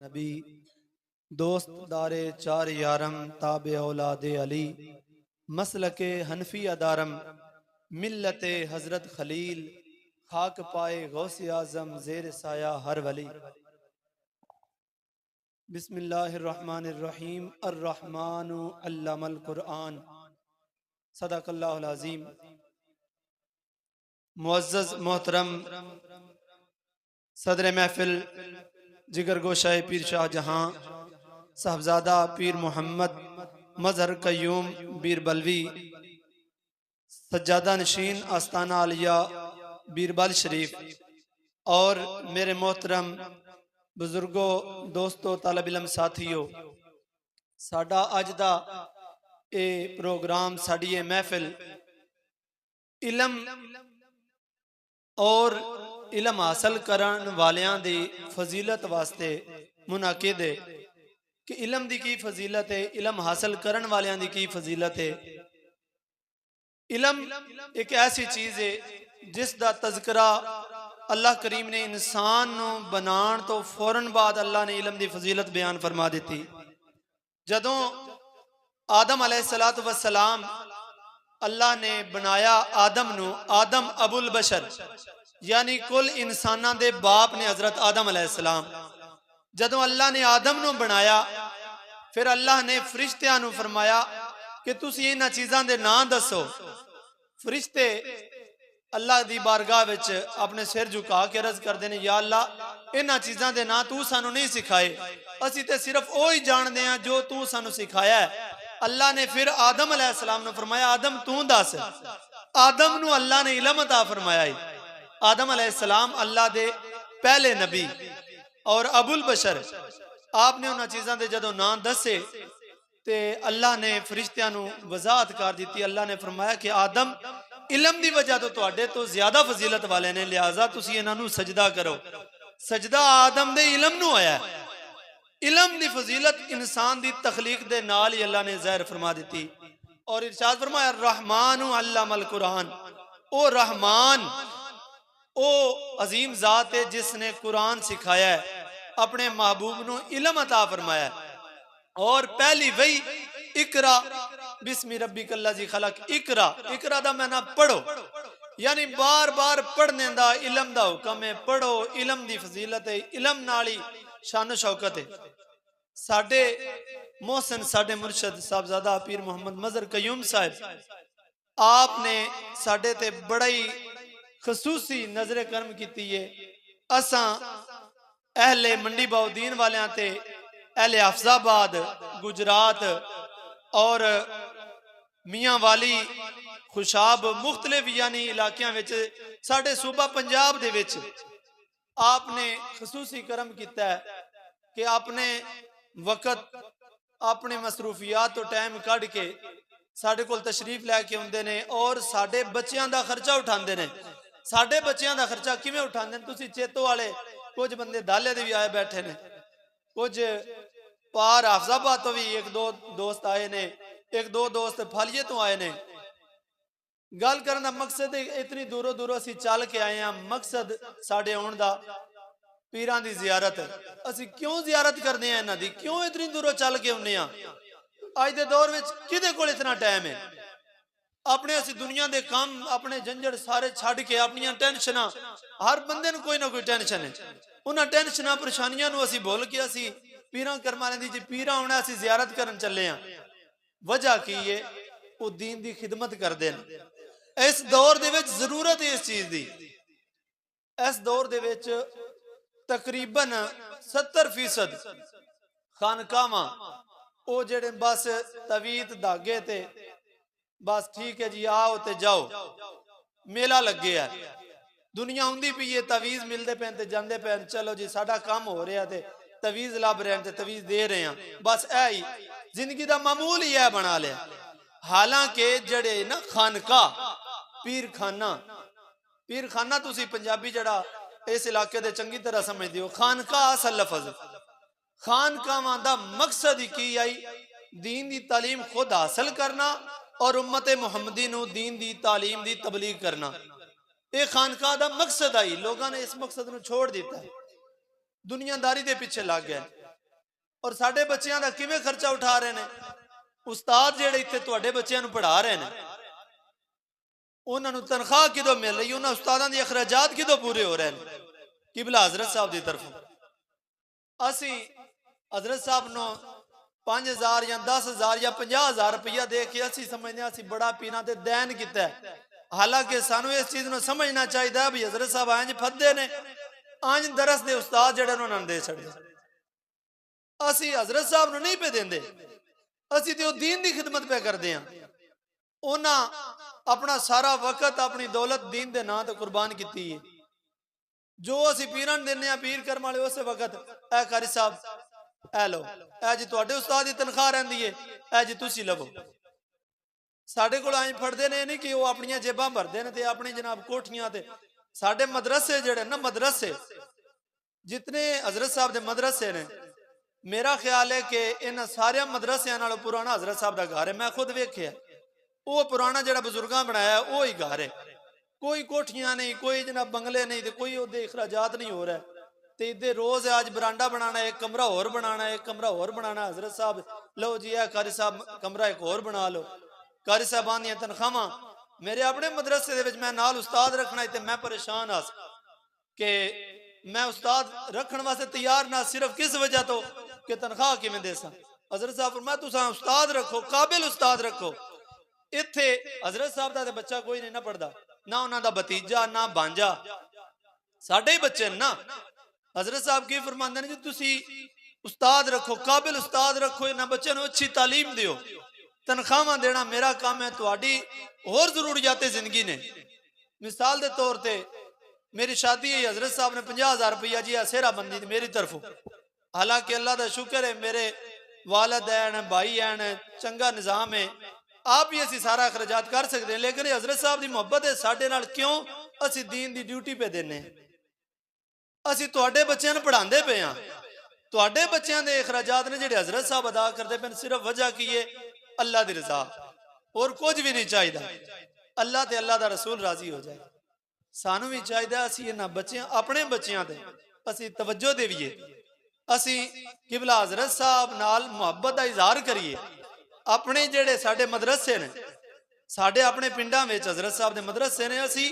नबी दोस्त दारे चार यारम ताबे औलादे अली मसलके हनफी अदारम मिल्लते हजरत खलील खाक पाए गौसे आजम जेर साया हर वली। बिस्मिल्लाहिर्रहमानिर्रहीम अर्रहमानु अल्लमल कुरआन सदक़ल्लाहुल अज़ीम। मुअज़्ज़ज़ मोहतरम सदर महफिल जिगर गोशाए पीर शाह जहां साहबजादा पीर मोहम्मद मजहर कयूम बीरबलवी सज्जादा नशीन आस्ताना आलिया बीरबल शरीफ और मेरे मोहतरम बुजुर्गों दोस्तों तालब इलम साथियों, साडा अज दा ये प्रोग्राम साड़ी ये महफिल इलम और इलम हासिल करन वालियां दी फजीलत वास्ते मुनाकिद है कि इलम दी की फजीलत है, इलम हासिल करन वालियां दी की फजीलत है। इलम एक ऐसी चीज है जिस दा तज़किरा अल्लाह करीम ने इंसान नूं बनाण तो फौरन बाद अल्लाह ने इलम दी फजीलत बयान फरमा दी। जदों आदम अलैहिस्सलातु वस्सलाम अल्लाह ने बनाया आदम नूं, आदम अबुल बशर यानी कुल इंसानां दे बाप ने हजरत आदम अलैहिस्सलाम। जदों अल्लाह ने आदम नूं बनाया फिर अल्लाह ने फरिश्तियां नूं फरमाया कि तुसीं इन्हां चीज़ां दे नाम दसो। फरिश्ते अल्लाह दी बारगाह विच अपने सिर झुका के अर्ज करदे ने, या अल्लाह इन्हां चीज़ां दे नाम तू सानू नहीं सिखाए, असीं ते सिर्फ ओही जानदे हां जो तू सानू सिखाया है। अल्लाह ने फिर आदम अलैहिस्सलाम नूं फरमाया, आदम तू दस। आदम नूं अल्लाह ने इल्म अता फरमाया है। आदम अलैहिस्सलाम अल्लाह दे पहले नबी और अबुल बशर, आपने उन्हां चीज़ां दे जदों नाम दसे ते अल्लाह ने फरिश्तियां नूं वजाहत कर दी। अल्लाह ने फरमाया कि आदम इलम दी वजह तो तुहाडे तो ज्यादा फजीलत वाले ने, लिहाजा तुसीं इन्हां नूं सजदा करो। सजदा आदम दे इलम नूं होया। इलम दी फजीलत इंसान दी तखलीक दे नाल ही अल्लाह ने ज़ाहिर फरमा दी और इरशाद फरमाया, रहमानु अल्लमल कुरान। ओ रहमान, ओ अजीम जात है जिसने कुरान सिखाया है, अपने महबूब नूं इलम अता फरमाया। और पहली वही इकरा बिस्मि रब्बिकल्लज़ी खलक, इकरा, इकरा दा मैना पढ़ो, यानी बार बार पढ़ने दा इलम दा हुक्म है। पढ़ो, इलम दी फजीलत है, इलम नाल ही शान शौकत है। साडे मोहसिन साडे मुर्शद साहबजादा पीर मोहम्मद मजहर कयूम साहब, आपने साडे ते बड़ा ही खसूसी नजरे करम की है। असां अहले मंडी बाउद्दीन वालियां ते अहले हफजाबाद गुजरात और मियाँ वाली खुशाब मुख्तलिफ यानी इलाकियां विच साडे सूबा पंजाब दे विच आपने खसूसी करम किया है कि अपने वक्त अपने मसरूफियात तो टाइम कढ़ के साडे कोल तशरीफ लैके आउंदे ने और साडे बच्चियां दा खर्चा उठांदे ने। साडे बच्चियां दा खर्चा किवें उठांदे ने? तुसीं चेतो वाले कुछ बंदे दाले दे भी आए बैठे ने, कुछ पार हाफजाबाद तो भी एक दो दोस्त आए ने, एक दो दोस्त फालिए तो आए ने। गल करन दा मकसद इतनी दूरों दूरों असीं चल के आए हैं। मकसद साडे आउण दा पीरां दी जियारत। असीं क्यों जियारत करदे हैं इन्हां दी, क्यों इतनी दूरों चल के आउंदे हां? अज दे दौर विच किहदे कोल इतना टाइम है? अपने असीं दुनिया दे काम अपने झंझट सारे छड्ड के अपनियां टेंशनां, हर बंदे नूं कोई ना कोई टेंशन है, उन्हां टेंशनां परेशानियां नूं असीं भुल के असीं पीरां करमां दी जी पीरां आउणा असीं जियारत करन चले हां। वजह की है? वो दीन दी खिदमत करदे हैं। इस दौर दे विच जरूरत है इस चीज दी। इस दौर दे विच तकरीबन 70% खानकावां ओ जेड़े बस तवीत धागे ते बस ठीक है जी आओ ते जाओ, मेला लगे है। दुनिया आउंदी पई है, तवीज मिलते पे ते जांदे पे, चलो जी साडा काम हो रहा ते तवीज लभ रहे हैं ते तवीज दे रहे हैं, बस ऐ ही जिंदगी दा मामूल ही है बना लिया। हालांकि जड़े ना खानका पीर खाना, पीर खाना तुसी पंजाबी जड़ा इस इलाके दे चंगी तरह समझते हो। खानका असल लफज, खानकावां दा मकसद ही की आई दीन दी तालीम खुद हासिल करना और उम्मत मुहम्मदी नूं दीन दी तालीम दी तबलीग करना। ये खानका दा मकसद आई। लोगों ने इस मकसद नूं छोड़ दिता, दुनियादारी दे पीछे लग गए। ਔਰ ਸਾਡੇ ਬੱਚਿਆਂ ਦਾ ਕਿਵੇਂ ਖਰਚਾ ਉਠਾ ਰਹੇ ਨੇ। ਉਸਤਾਦ ਜਿਹੜੇ ਇੱਥੇ ਤੁਹਾਡੇ ਬੱਚਿਆਂ ਨੂੰ ਪੜ੍ਹਾ ਰਹੇ ਨੇ, ਉਹਨਾਂ ਨੂੰ ਤਨਖਾਹ ਕਿਦੋਂ ਮਿਲ ਰਹੀ, ਉਹਨਾਂ ਉਸਤਾਦਾਂ ਦੇ ਅਖਰਾਜਾਤ ਕਿਦੋਂ ਪੂਰੇ ਹੋ ਰਹੇ ਨੇ? ਕਿਬਲਾ ਹਜ਼ਰਤ ਸਾਹਿਬ ਦੀ ਤਰਫੋਂ। ਅਸੀਂ ਹਜ਼ਰਤ ਸਾਹਿਬ ਨੂੰ 5000 ਜਾਂ 10,000 ਜਾਂ 50,000 ਰੁਪਇਆ ਦੇ ਕੇ ਅਸੀਂ ਸਮਝਦੇ ਹਾਂ ਅਸੀਂ ਬੜਾ ਪੀਰਾਂ ਤੇ ਦੈਨ ਕੀਤਾ ਹੈ। ਹਾਲਾਂਕਿ ਸਾਨੂੰ ਇਸ ਚੀਜ਼ ਨੂੰ ਸਮਝਣਾ ਚਾਹੀਦਾ ਵੀ ਹਜ਼ਰਤ ਸਾਹਿਬ ਇੰਜ ਫੱਦੇ ਨੇ, ਇੰਜ ਦਰਸ ਦੇ ਉਸਤਾਦ ਜਿਹੜੇ ਉਹਨਾਂ ਨੂੰ ਦੇ ਛੱਡਦੇ। ਅਸੀਂ ਹਜ਼ਰਤ ਸਾਹਿਬ ਨੂੰ ਨਹੀਂ ਪੇ ਦਿੰਦੇ, ਅਸੀਂ ਤੇ ਉਹ ਦੀਨ ਦੀ ਖਿਦਮਤ ਪੇ ਕਰਦੇ ਹਾਂ। ਉਹਨਾਂ ਆਪਣਾ ਸਾਰਾ ਵਕਤ ਆਪਣੀ ਦੌਲਤ ਦੀਨ ਦੇ ਨਾਂ ਤੇ ਕੁਰਬਾਨ ਕੀਤੀ ਹੈ। ਜੋ ਅਸੀਂ ਪੀਰਾਂ ਨੂੰ ਦਿੰਦੇ ਹਾਂ, ਪੀਰ ਕਰਮ ਵਾਲੇ ਉਸੇ ਵਕਤ ਐ ਕਾਰੀ ਸਾਹਿਬ ਐ ਲਓ, ਐ ਜੀ ਤੁਹਾਡੇ ਉਸਤਾਦ ਦੀ ਤਨਖਾਹ ਰਹਿੰਦੀ ਹੈ, ਐ ਜੀ ਤੁਸੀਂ ਲਵੋ। ਸਾਡੇ ਕੋਲ ਐਂ ਫੜਦੇ ਨੇ ਨਹੀਂ ਕਿ ਉਹ ਆਪਣੀਆਂ ਜੇਬਾਂ ਭਰਦੇ ਨੇ ਤੇ ਆਪਣੀ ਜਨਾਬ ਕੋਠੀਆਂ ਤੇ। ਸਾਡੇ ਮਦਰਸੇ ਜਿਹੜੇ ਨਾ, ਮਦਰਸੇ ਜਿਤਨੇ ਹਜ਼ਰਤ ਸਾਹਿਬ ਦੇ ਮਦਰਸੇ ਨੇ, ਮੇਰਾ ਖਿਆਲ ਹੈ ਕਿ ਇਹਨਾਂ ਸਾਰਿਆਂ ਮਦਰਸਿਆਂ ਨਾਲੋਂ ਪੁਰਾਣਾ ਹਜ਼ਰਤ ਸਾਹਿਬ ਦਾ ਘਰ ਹੈ। ਮੈਂ ਖੁਦ ਵੇਖਿਆ, ਉਹ ਪੁਰਾਣਾ ਜਿਹੜਾ ਬਜ਼ੁਰਗਾਂ ਬਣਾਇਆ ਉਹ ਹੀ ਘਰ ਹੈ। ਕੋਈ ਕੋਠੀਆਂ नहीं, कोई जनाब बंगले नहीं, तो कोई ਉਹਦੇ अखराजात नहीं हो रहा। तो इधर रोज है, आज बरांडा बनाना, एक कमरा और बनाना, एक कमरा और बनाना। हजरत साहब लो जी है कारी साहब कमरा एक और बना लो। कारी साहबान दी तनख्वाहां मेरे अपने मदरसे दे विच मैं नाल उस्ताद रखना ते मैं परेशान आ कि मैं उस्ताद रखने वास्ते तैयार ना, सिर्फ किस वजह तो कि तनख्वाह किवें देसां। हजरत साहब फरमाया तुसां उस्ताद रखो, काबिल उस्ताद रखो। इत्थे हजरत साहब दा ते बच्चा कोई नहीं ना पढ़दा, ना उन्हां दा भतीजा ना भांजा, साडे ही बच्चे ना। हजरत साहब की फरमांदे ने जी तुसी उस्ताद रखो, काबिल उस्ताद रखो, इन्हां बच्चों नूं अच्छी तालीम दिओ। तनख्वाहां देना मेरा काम है, तुहाडी होर जरूरियात जिंदगी ने। मिसाल दे तौर ते मेरी शादी है, हजरत साहब ने 50,000 रुपया जी सेहरा बंदी मेरी तरफों। हालांकि अल्लाह का शुक्र है मेरे वालिद हैं, भाई हैं, चंगा निज़ाम है, आप ही असी सारा अखराजात कर सकते हैं। लेकिन हजरत साहब की मुहब्बत है साडे नाल, क्यों असी दीन की ड्यूटी पे देने, असी तुहाडे बच्चों को पढ़ाते पे हाँ। तुहाडे बच्चों के अखराजात ने जिहड़े हजरत साहब अदा करते पे, सिर्फ वजह की है अल्लाह की रजा, और कुछ भी नहीं चाहिए। अल्लाह ते अल्लाह का रसूल राजी हो जाए। सानू भी चाहिए असी इन्हां बच्चों, अपने बच्चों ते असी तवज्जो देवीए, असी किबला हजरत साहब नाल मुहब्बत का इजहार करिए। अपने जेड़े साडे मदरसे ने, साडे अपने पिंडां विच हजरत साहब दे मदरसे ने, असी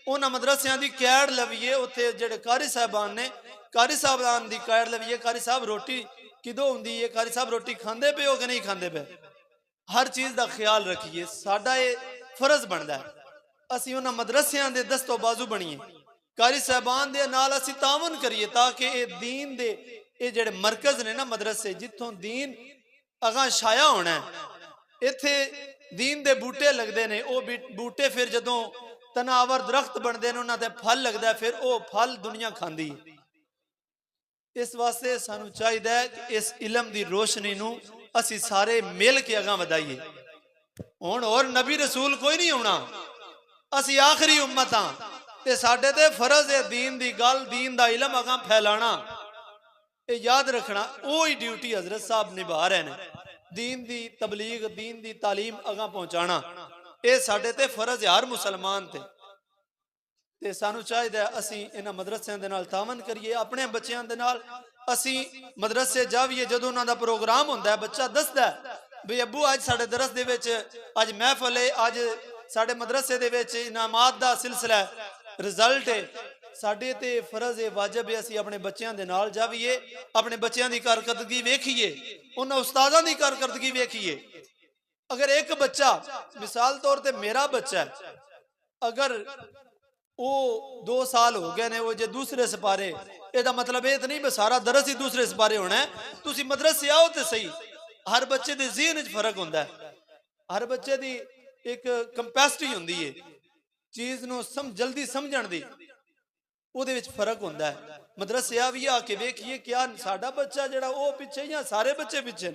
उन्हां मदरसियां दी कैड़ लवीए। उत्थे जेड़े कारी साहबान ने, कारी साहबान दी कैड़ लवीए। कारी साहब रोटी किदों हुंदी है, कारी साहब रोटी खांदे पे हो कि नहीं खांदे पे, हर चीज़ का ख्याल रखिए। साडा ये फर्ज बनदा है असी उन्हां मदरसियां दे दस्तो बाजू बणीए, कारी साहबान दे नाल असी तावन करिए, ताकि ये दीन दे ये जेड़े मरकज ने ना मदरसे, जिथों दीन अगां छाया होना है। इत्थे दीन दे बूटे लगते हैं, वो बूटे फिर जदों तनावर दरख्त बनते हैं, उन्हां ते फल लगता है, फिर वो फल दुनिया खांदी है। इस वास्ते सानू चाहिए कि इस इलम की रोशनी नूं असी सारे मिल के अगां वधाईए। हुण और नबी रसूल कोई नहीं आउणा, असी आखिरी उम्मत हाँ, ते साडे ते फर्ज है दीन दी गल, दीन दा इलम अगां फैलाना। ये याद रखना, वो ही ड्यूटी हजरत साहब निभा रहे हैं, दीन दी तबलीग, दीन दी तालीम अगां पहुंचाना। ये साडे ते फर्ज है हर मुसलमान ते। ते सानू चाहिए असी इन्हां मदरसियां दे नाल तावन करिए। अपने बच्चों दे नाल असी मदरसे जाविए, जदों उन्हां दा प्रोग्राम हुंदा है, बच्चा दसदा है भी अब्बू अज साडे दरस दे विच अज महफल है, अज साडे मदरसे दे विच इनामात दा सिलसिला है, रिजल्ट है। साडे ते फर्ज है, वाजिब है, असी अपने बच्चों दे नाल जाविए, अपने बच्चों की कारकर्दगी वेखिए, उन्हां उस्तादां दी कारकर्दगी वेखिए। अगर एक बच्चा, मिसाल तौर ते मेरा बच्चा है, अगर वो 2 साल हो गए ने, वो जो दूसरे सिपारे, ਇਹਦਾ मतलब ये तो नहीं बस सारा दरस ही दूसरे सिपारे होना है। तुसी मदरसे आओ तो सही। हर बच्चे के ज़हन च फर्क होंदा है, हर बच्चे की एक कंपैसिटी होंदी है चीज़ नूं जल्दी समझण दी, ਉਹਦੇ ਵਿੱਚ फर्क होंदा है। मदरसे आ भी आके वेखिए क्या साडा बच्चा जिहड़ा वो पिछे या सारे बच्चे पिछे।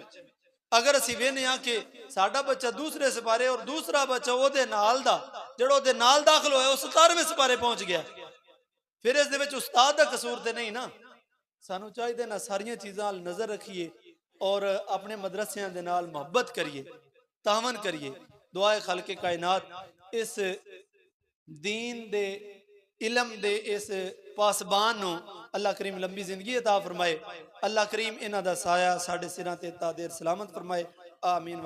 अगर असीं वेखने आ कि साडा बच्चा दूसरे सिपारे और दूसरा बच्चा ਉਹਦੇ नाल दा ਜਿਹੜਾ ਉਹਦੇ नाल दाखिल होया, ਉਹ 17वें सिपारे पहुंच गया, फिर इस दे विच उस्ताद दा कसूर ते नहीं ना। सानू चाहिए ना सारियां चीज़ां नाल नज़र रखिए और अपने मदरसियां दे नाल मुहब्बत करिए, तावन करिए। दुआए खालिक़े कायनात इस दीन दे इलम दे इस पासबान नूं अल्लाह करीम लंबी जिंदगी अता फरमाए। अल्लाह करीम इन्हां दा साया साडे सिरां ते तादेर सलामत फरमाए। आमीन।